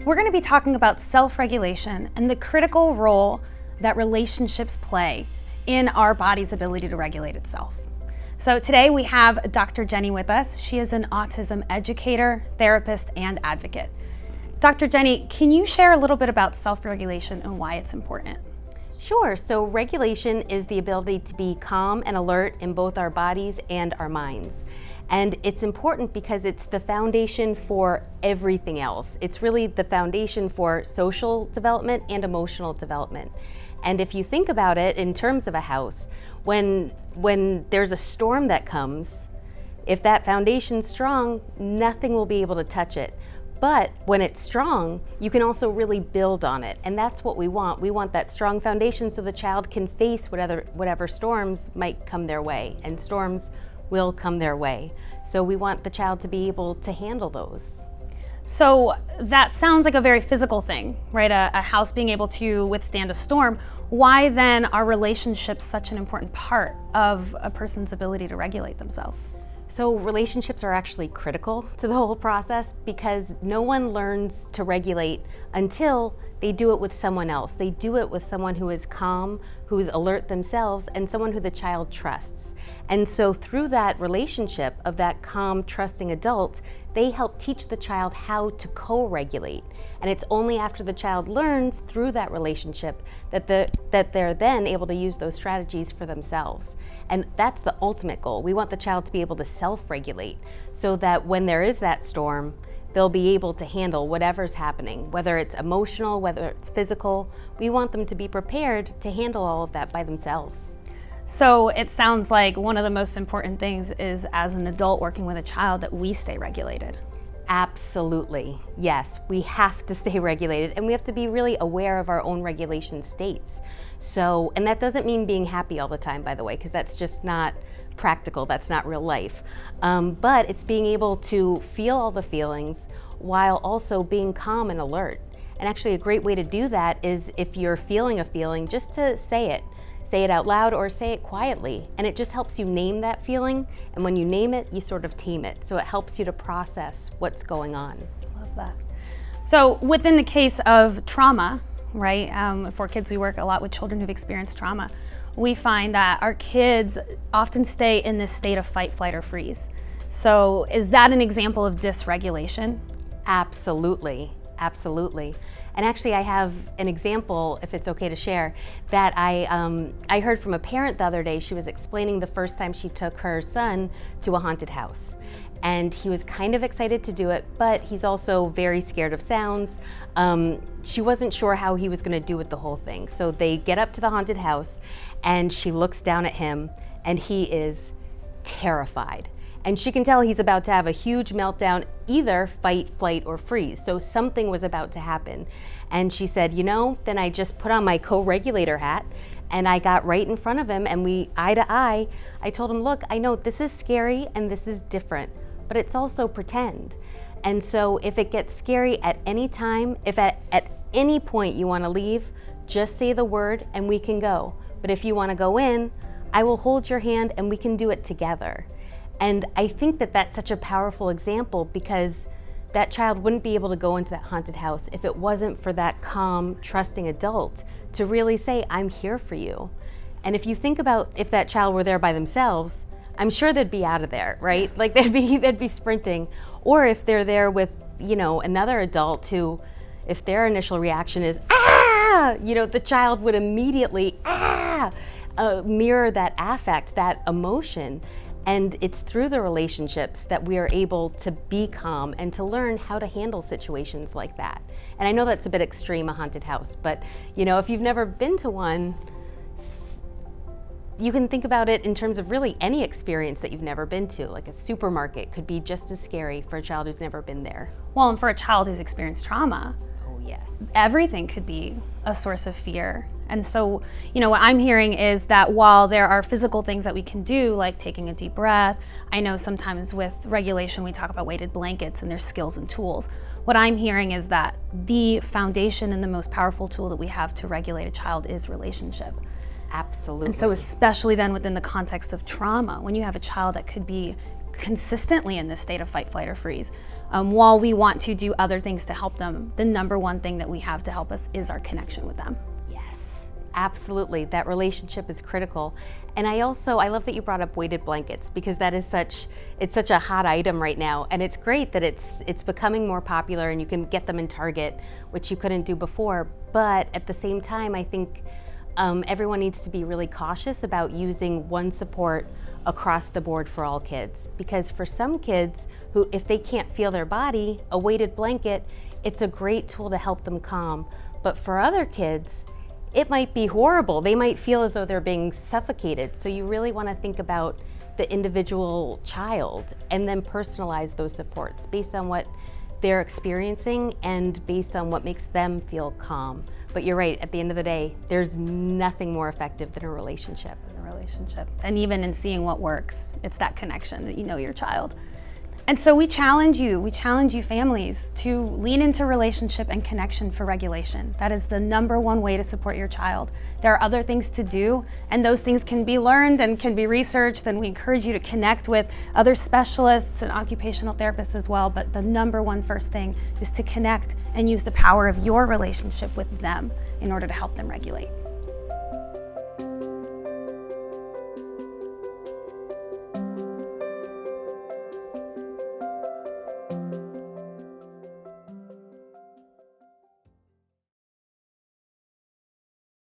We're going to be talking about self-regulation and the critical role that relationships play in our body's ability to regulate itself. So today we have Dr. Jennie with us. She is an autism educator, therapist, and advocate. Dr. Jennie, can you share a little bit about self-regulation and why it's important? Sure. So regulation is the ability to be calm and alert in both our bodies and our minds. And it's important because it's the foundation for everything else. It's really the foundation for social development and emotional development. And if you think about it in terms of a house, when there's a storm that comes, if that foundation's strong, nothing will be able to touch it. But when it's strong, you can also really build on it. And that's what we want. We want that strong foundation so the child can face whatever storms might come their way. And storms will come their way. So we want the child to be able to handle those. So that sounds like a very physical thing, right? A house being able to withstand a storm. Why then are relationships such an important part of a person's ability to regulate themselves? So relationships are actually critical to the whole process because no one learns to regulate until they do it with someone else. They do it with someone who is calm, who is alert themselves, and someone who the child trusts. And so through that relationship of that calm, trusting adult, they help teach the child how to co-regulate. And it's only after the child learns through that relationship that they're then able to use those strategies for themselves. And that's the ultimate goal. We want the child to be able to self-regulate so that when there is that storm, they'll be able to handle whatever's happening, whether it's emotional, whether it's physical. We want them to be prepared to handle all of that by themselves. So it sounds like one of the most important things is, as an adult working with a child, that we stay regulated. Absolutely, yes. We have to stay regulated, and we have to be really aware of our own regulation states. So, and that doesn't mean being happy all the time, by the way, because that's just not practical, that's not real life. But it's being able to feel all the feelings while also being calm and alert. And actually a great way to do that is if you're feeling a feeling, just to say it. Say it out loud or say it quietly. And it just helps you name that feeling. And when you name it, you sort of tame it. So it helps you to process what's going on. Love that. So within the case of trauma, right, for kids, we work a lot with children who've experienced trauma. We find that our kids often stay in this state of fight, flight, or freeze. So is that an example of dysregulation? Absolutely, absolutely. And actually I have an example, if it's okay to share, that I heard from a parent the other day. She was explaining the first time she took her son to a haunted house. And he was kind of excited to do it, but he's also very scared of sounds. She wasn't sure how he was gonna do with the whole thing. So they get up to the haunted house and she looks down at him and he is terrified. And she can tell he's about to have a huge meltdown, either fight, flight, or freeze. So something was about to happen. And she said, you know, then I just put on my co-regulator hat and I got right in front of him and we, eye to eye, I told him, look, I know this is scary and this is different, but it's also pretend. And so if it gets scary at any time, if at any point you wanna leave, just say the word and we can go. But if you wanna go in, I will hold your hand and we can do it together. And I think that that's such a powerful example because that child wouldn't be able to go into that haunted house if it wasn't for that calm, trusting adult to really say, I'm here for you. And if you think about if that child were there by themselves, I'm sure they'd be out of there, right? Like they'd be sprinting. Or if they're there with, you know, another adult who, if their initial reaction is, ah, you know, the child would immediately, mirror that affect, that emotion. And it's through the relationships that we are able to be calm and to learn how to handle situations like that. And I know that's a bit extreme, a haunted house, but you know, if you've never been to one, you can think about it in terms of really any experience that you've never been to. Like a supermarket could be just as scary for a child who's never been there. Well, and for a child who's experienced trauma, oh yes, everything could be a source of fear. And so, you know, what I'm hearing is that while there are physical things that we can do, like taking a deep breath, I know sometimes with regulation we talk about weighted blankets and there's skills and tools. What I'm hearing is that the foundation and the most powerful tool that we have to regulate a child is relationship. Absolutely. And so especially then within the context of trauma, when you have a child that could be consistently in this state of fight, flight, or freeze. While we want to do other things to help them, the number one thing that we have to help us is our connection with them. Yes, absolutely. That relationship is critical. And I love that you brought up weighted blankets, because that is such a hot item right now. And it's great that it's becoming more popular and you can get them in Target, which you couldn't do before. But at the same time, I think everyone needs to be really cautious about using one support across the board for all kids, because for some kids who, if they can't feel their body, a weighted blanket, it's a great tool to help them calm. But for other kids, it might be horrible. They might feel as though they're being suffocated. So you really want to think about the individual child and then personalize those supports based on what they're experiencing and based on what makes them feel calm. But you're right, at the end of the day, there's nothing more effective than a relationship. And even in seeing what works, it's that connection that you know your child. And so we challenge you families to lean into relationship and connection for regulation. That is the number one way to support your child. There are other things to do, and those things can be learned and can be researched, and we encourage you to connect with other specialists and occupational therapists as well. But the number one first thing is to connect and use the power of your relationship with them in order to help them regulate.